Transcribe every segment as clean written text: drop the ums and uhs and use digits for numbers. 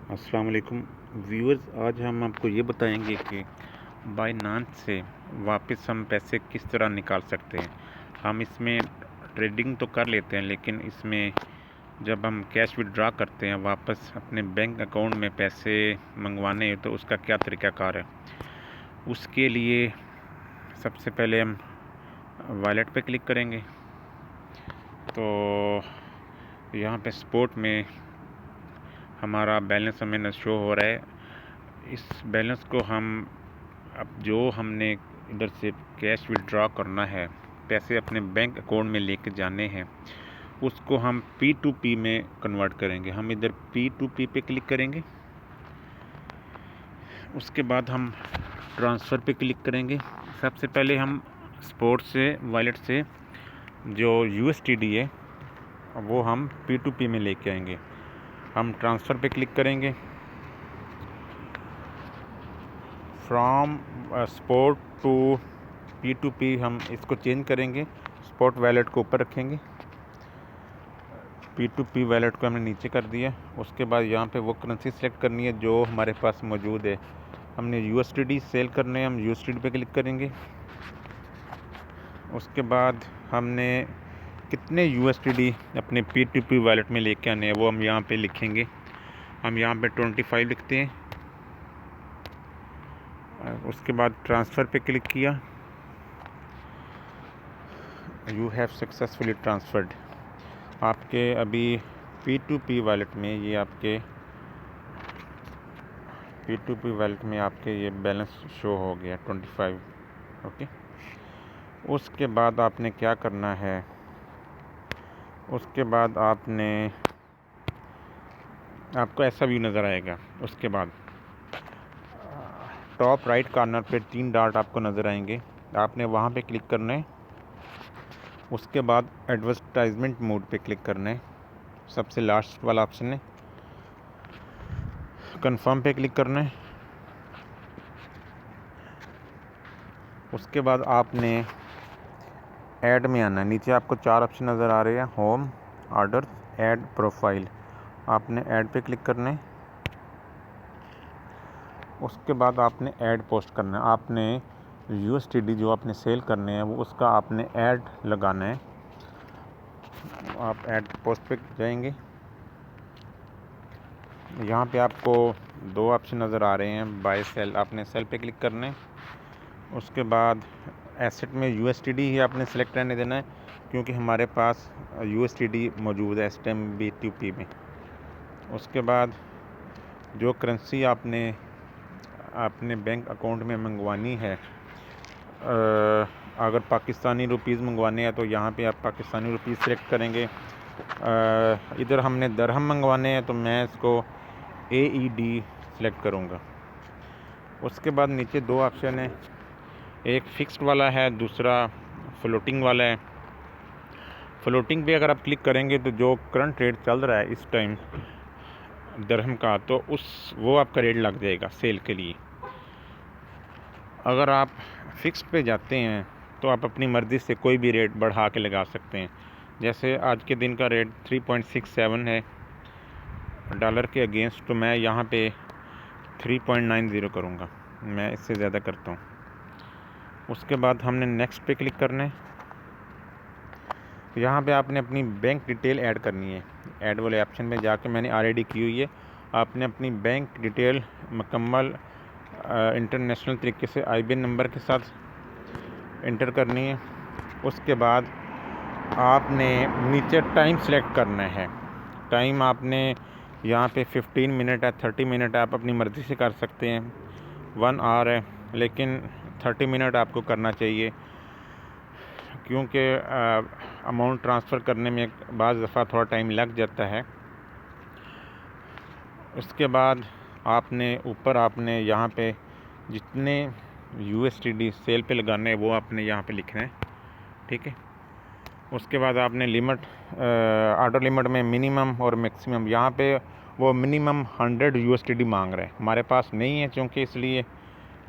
अस्सलाम वालेकुम व्यूअर्स। आज हम आपको ये बताएंगे कि बाइनांस से वापस हम पैसे किस तरह निकाल सकते हैं। हम इसमें ट्रेडिंग तो कर लेते हैं, लेकिन इसमें जब हम कैश विड्रॉ करते हैं वापस अपने बैंक अकाउंट में पैसे मंगवाने हैं तो उसका क्या तरीक़ाकार है। उसके लिए सबसे पहले हम वॉलेट पे क्लिक करेंगे। तो यहाँ पे स्पोर्ट में हमारा बैलेंस हमें शो हो रहा है। इस बैलेंस को हम अब जो हमने इधर से कैश विड्रॉ करना है, पैसे अपने बैंक अकाउंट में लेके जाने हैं, उसको हम P2P में कन्वर्ट करेंगे। हम इधर P2P पे क्लिक करेंगे। उसके बाद हम ट्रांसफ़र पे क्लिक करेंगे। सबसे पहले हम स्पोर्ट से वॉलेट से जो USDT है वो हम P2P में लेके आएंगे। हम ट्रांसफ़र पे क्लिक करेंगे। फ्रॉम स्पोर्ट टू P2P हम इसको चेंज करेंगे। स्पोर्ट वॉलेट को ऊपर रखेंगे, P2P वॉलेट को हमने नीचे कर दिया। उसके बाद यहाँ पे वो करेंसी सेलेक्ट करनी है जो हमारे पास मौजूद है। हमने USDT सेल करने हैं, हम USDT पे क्लिक करेंगे। उसके बाद हमने कितने USDT अपने P2P वॉलेट में लेके आने हैं वो हम यहाँ पे लिखेंगे। हम यहाँ पे 25 लिखते हैं। उसके बाद ट्रांसफ़र पे क्लिक किया। You have successfully transferred. आपके अभी P2P वॉलेट में ये आपके P2P वॉलेट में आपके ये बैलेंस शो हो गया 25। ओके। उसके बाद आपने क्या करना है, उसके बाद आपको ऐसा व्यू नज़र आएगा। उसके बाद टॉप राइट कॉर्नर पे 3 डॉट आपको नज़र आएंगे, आपने वहाँ पे क्लिक करना है। उसके बाद एडवर्टाइजमेंट मोड पे क्लिक करना है, सबसे लास्ट वाला ऑप्शन है। कंफर्म पे क्लिक करना है। उसके बाद आपने ऐड में आना है। नीचे आपको 4 ऑप्शन नज़र आ रहे हैं, होम, ऑर्डर, ऐड, प्रोफाइल। आपने ऐड पे क्लिक करना है। उसके बाद आपने ऐड पोस्ट करना है। आपने USDT जो आपने सेल करने हैं वो उसका आपने ऐड लगाना है। आप ऐड पोस्ट पे जाएंगे। यहाँ पे आपको 2 ऑप्शन नज़र आ रहे हैं, बाय सेल। आपने सेल पे क्लिक करना है। उसके बाद एसेट में USDT ही आपने सेलेक्ट रहने देना है, क्योंकि हमारे पास USDT मौजूद है इस टाइम P2P में। उसके बाद जो करेंसी आपने अपने बैंक अकाउंट में मंगवानी है, अगर पाकिस्तानी रुपीज़ मंगवाने हैं तो यहाँ पे आप पाकिस्तानी रुपीज़ सेलेक्ट करेंगे। इधर हमने दरहम मंगवाने हैं तो मैं इसको AED सेलेक्ट करूँगा। उसके बाद नीचे 2 ऑप्शन है, एक फ़िक्स्ड वाला है, दूसरा फ्लोटिंग वाला है। फ्लोटिंग पे अगर आप क्लिक करेंगे तो जो करंट रेट चल रहा है इस टाइम दरहम का, तो वो आपका रेट लग जाएगा सेल के लिए। अगर आप फ़िक्स्ड पे जाते हैं तो आप अपनी मर्ज़ी से कोई भी रेट बढ़ा के लगा सकते हैं। जैसे आज के दिन का रेट 3.67 है डॉलर के अगेंस्ट, तो मैं यहाँ पे 3.90 करूँगा, मैं इससे ज़्यादा करता हूँ। उसके बाद हमने नेक्स्ट पे क्लिक करना है। यहाँ पे आपने अपनी बैंक डिटेल ऐड करनी है। ऐड वाले ऑप्शन में जाके मैंने ऑलरेडी की हुई है। आपने अपनी बैंक डिटेल मुकम्मल इंटरनेशनल तरीके से IBAN नंबर के साथ इंटर करनी है। उसके बाद आपने नीचे टाइम सेलेक्ट करना है। टाइम आपने यहाँ पे 15 मिनट है, 30 मिनट है, आप अपनी मर्ज़ी से कर सकते हैं। 1 आवर है, लेकिन 30 मिनट आपको करना चाहिए, क्योंकि अमाउंट ट्रांसफ़र करने में बाज़ दफ़ा थोड़ा टाइम लग जाता है। उसके बाद आपने यहाँ पे जितने USDT सेल पे लगाने हैं वो आपने यहाँ पे लिखना है, ठीक है। उसके बाद आपने लिमिट, ऑर्डर लिमिट में मिनिमम और मैक्सिमम, यहाँ पे वो मिनिमम 100 USDT मांग रहा है, हमारे पास नहीं है चूँकि, इसलिए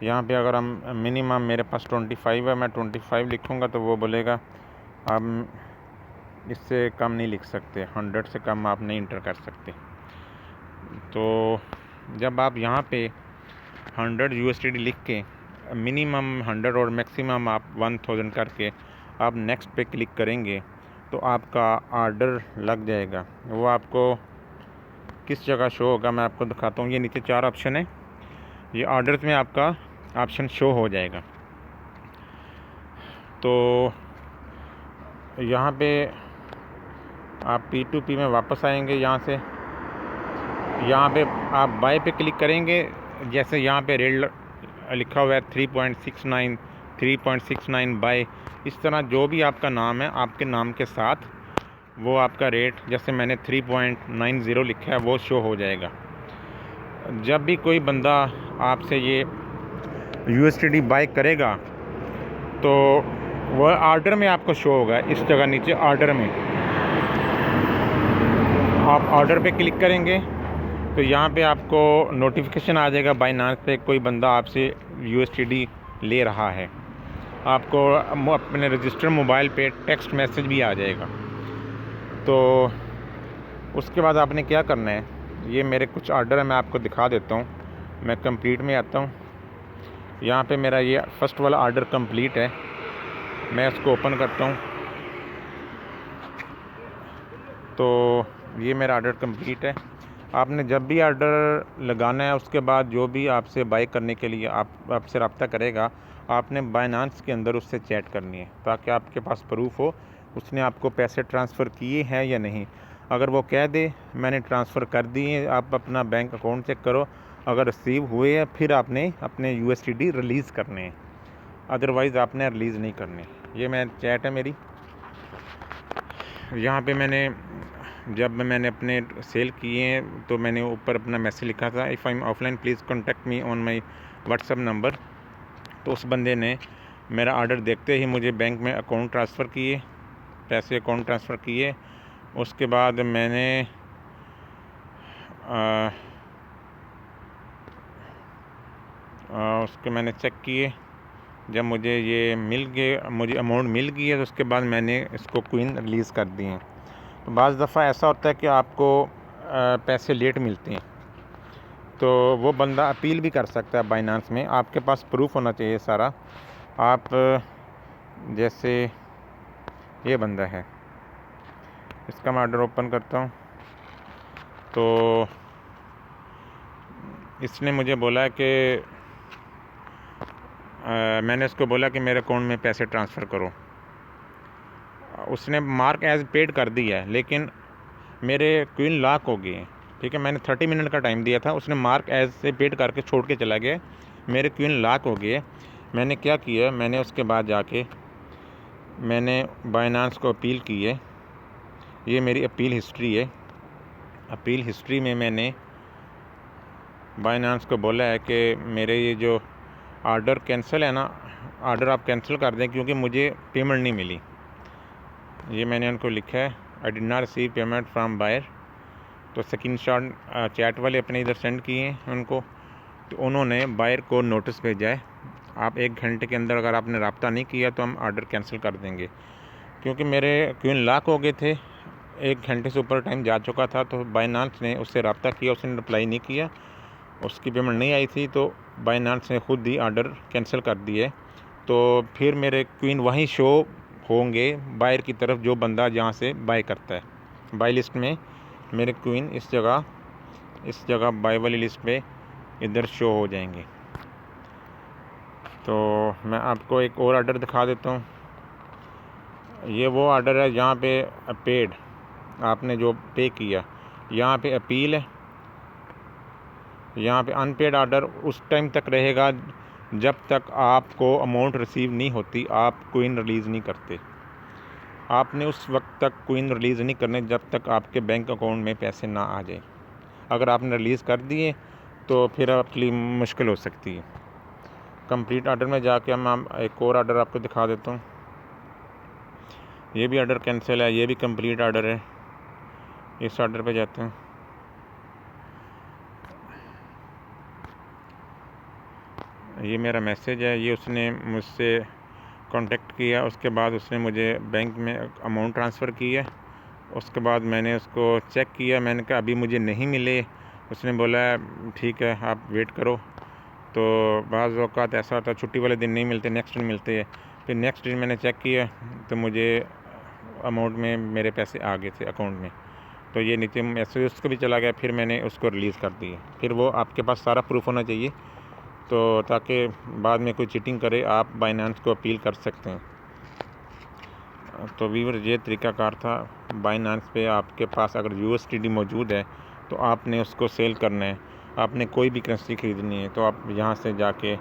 यहाँ पे अगर हम मिनिमम, मेरे पास 25 है, मैं 25 लिखूँगा तो वो बोलेगा आप इससे कम नहीं लिख सकते, 100 से कम आप नहीं इंटर कर सकते। तो जब आप यहाँ पे 100 USDT लिख के मिनिमम 100 और मैक्सिमम आप 1000 करके आप नेक्स्ट पे क्लिक करेंगे तो आपका ऑर्डर लग जाएगा। वो आपको किस जगह शो होगा मैं आपको दिखाता हूँ। ये नीचे 4 ऑप्शन है, ये ऑर्डर्स में आपका ऑप्शन शो हो जाएगा। तो यहाँ पे आप P2P में वापस आएंगे, यहाँ पे आप बाय पे क्लिक करेंगे। जैसे यहाँ पे रेट लिखा हुआ है 3.69 बाय, इस तरह जो भी आपका नाम है आपके नाम के साथ वो आपका रेट, जैसे मैंने 3.90 लिखा है, वो शो हो जाएगा। जब भी कोई बंदा आपसे ये USDT बाय करेगा तो वह ऑर्डर में आपको शो होगा। इस जगह नीचे ऑर्डर में आप ऑर्डर पे क्लिक करेंगे तो यहाँ पे आपको नोटिफिकेशन आ जाएगा बाइनांस पे कोई बंदा आपसे USDT ले रहा है। आपको अपने रजिस्टर मोबाइल पे टेक्स्ट मैसेज भी आ जाएगा। तो उसके बाद आपने क्या करना है, ये मेरे कुछ ऑर्डर है, मैं आपको दिखा देता हूँ। मैं कंप्लीट में आता हूँ, यहाँ पे मेरा ये फर्स्ट वाला ऑर्डर कंप्लीट है। मैं इसको ओपन करता हूँ तो ये मेरा ऑर्डर कंप्लीट है। आपने जब भी ऑर्डर लगाना है उसके बाद जो भी आपसे बाय करने के लिए आपसे रब्ता करेगा, आपने बाइनांस के अंदर उससे चैट करनी है ताकि आपके पास प्रूफ हो उसने आपको पैसे ट्रांसफ़र किए हैं या नहीं। अगर वो कह दे मैंने ट्रांसफ़र कर दिए, आप अपना बैंक अकाउंट चेक करो, अगर रिसीव हुए हैं फिर आपने अपने USDT रिलीज़ करने हैं, अदरवाइज़ आपने रिलीज़ नहीं करने। ये मैं चैट है मेरी। यहाँ पे जब मैंने अपने सेल किए हैं तो मैंने ऊपर अपना मैसेज लिखा था, if I am offline please contact me on my WhatsApp number. तो उस बंदे ने मेरा ऑर्डर देखते ही मुझे बैंक में अकाउंट ट्रांसफ़र किए, पैसे अकाउंट ट्रांसफ़र किए। उसके बाद मैंने उसके मैंने चेक किए। जब मुझे ये मिल गए, मुझे अमाउंट मिल गई है तो उसके बाद मैंने इसको क्वीन रिलीज़ कर दी हैं। तो बाज़ दफ़ा ऐसा होता है कि आपको पैसे लेट मिलते हैं तो वो बंदा अपील भी कर सकता है बाइनांस में। आपके पास प्रूफ होना चाहिए सारा। आप जैसे ये बंदा है, इसका मैं ऑर्डर ओपन करता हूँ तो इसने मुझे बोला कि मैंने उसको बोला कि मेरे अकाउंट में पैसे ट्रांसफ़र करो। उसने मार्क एज़ पेड कर दिया है लेकिन मेरे क्वीन लॉक हो गए हैं। ठीक है, मैंने 30 मिनट का टाइम दिया था, उसने मार्क एज़ से पेड करके छोड़ के चला गया, मेरे क्वीन लॉक हो गए। मैंने क्या किया, मैंने उसके बाद जाके मैंने बाइनांस को अपील की है। ये मेरी अपील हिस्ट्री है। अपील हिस्ट्री में मैंने बाइनांस को बोला है कि मेरे ये जो ऑर्डर कैंसिल है ना, ऑर्डर आप कैंसिल कर दें क्योंकि मुझे पेमेंट नहीं मिली। ये मैंने उनको लिखा है, I did not receive payment from buyer. तो स्क्रीनशॉट चैट वाले अपने इधर सेंड किए हैं उनको, तो उन्होंने बायर को नोटिस भेजा है, आप 1 घंटे के अंदर अगर आपने रब्ता नहीं किया तो हम ऑर्डर कैंसिल कर देंगे। क्योंकि मेरे क्वीन लॉक हो गए थे, 1 घंटे से ऊपर टाइम जा चुका था, तो बाइनांस ने उससे रब्ता किया, उसने रिप्लाई नहीं किया, उसकी पेमेंट नहीं आई थी, तो बाइनांस ने खुद ही ऑर्डर कैंसिल कर दिए। तो फिर मेरे क्वीन वहीं शो होंगे बायर की तरफ, जो बंदा जहाँ से बाय करता है। बाय लिस्ट में मेरे क्वीन इस जगह बाय वाली लिस्ट पे इधर शो हो जाएंगे। तो मैं आपको एक और ऑर्डर दिखा देता हूँ। ये वो ऑर्डर है जहाँ पे पेड, आपने जो पे किया, यहाँ पे अपील है, यहाँ पे अनपेड ऑर्डर उस टाइम तक रहेगा जब तक आपको अमाउंट रिसीव नहीं होती, आप क्वीन रिलीज़ नहीं करते। आपने उस वक्त तक क्वीन रिलीज़ नहीं करने जब तक आपके बैंक अकाउंट में पैसे ना आ जाए। अगर आपने रिलीज़ कर दिए तो फिर आपके लिए मुश्किल हो सकती है। कंप्लीट ऑर्डर में जाके हम एक और ऑर्डर आपको दिखा देता हूँ। ये भी ऑर्डर कैंसिल है, ये भी कंप्लीट ऑर्डर है। इस ऑर्डर पे जाते हैं, ये मेरा मैसेज है, ये उसने मुझसे कांटेक्ट किया, उसके बाद उसने मुझे बैंक में अमाउंट ट्रांसफ़र की है। उसके बाद मैंने उसको चेक किया, मैंने कहा अभी मुझे नहीं मिले, उसने बोला ठीक है आप वेट करो। तो बाज़ औक़ात ऐसा होता है छुट्टी वाले दिन नहीं मिलते, नेक्स्ट दिन मिलते हैं। फिर नेक्स्ट दिन मैंने चेक किया तो मुझे अमाउंट में मेरे पैसे आ गए थे अकाउंट में। तो ये नीचे मैसेज उसको भी चला गया, फिर मैंने उसको रिलीज़ कर दिया। फिर वो आपके पास सारा प्रूफ होना चाहिए, तो ताकि बाद में कोई चीटिंग करे आप बाइनेंस को अपील कर सकते हैं। तो व्यूअर ये तरीक़ाकार था। बाइनेंस पे आपके पास अगर USDT मौजूद है तो आपने उसको सेल करना है। आपने कोई भी करेंसी ख़रीदनी है तो आप यहाँ से जाके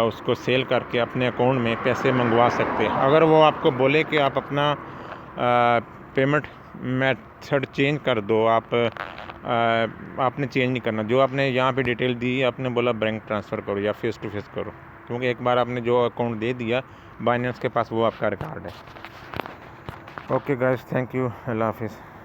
उसको सेल करके अपने अकाउंट में पैसे मंगवा सकते हैं। अगर वो आपको बोले कि आप अपना पेमेंट मेथड चेंज कर दो, आपने चेंज नहीं करना। जो आपने यहाँ पे डिटेल दी, आपने बोला बैंक ट्रांसफ़र करो या फ़ेस टू फ़ेस करो, क्योंकि एक बार आपने जो अकाउंट दे दिया बाइनेंस के पास, वो आपका रिकॉर्ड है। ओके गाइस, थैंक यू, अल्लाह हाफ़िज़।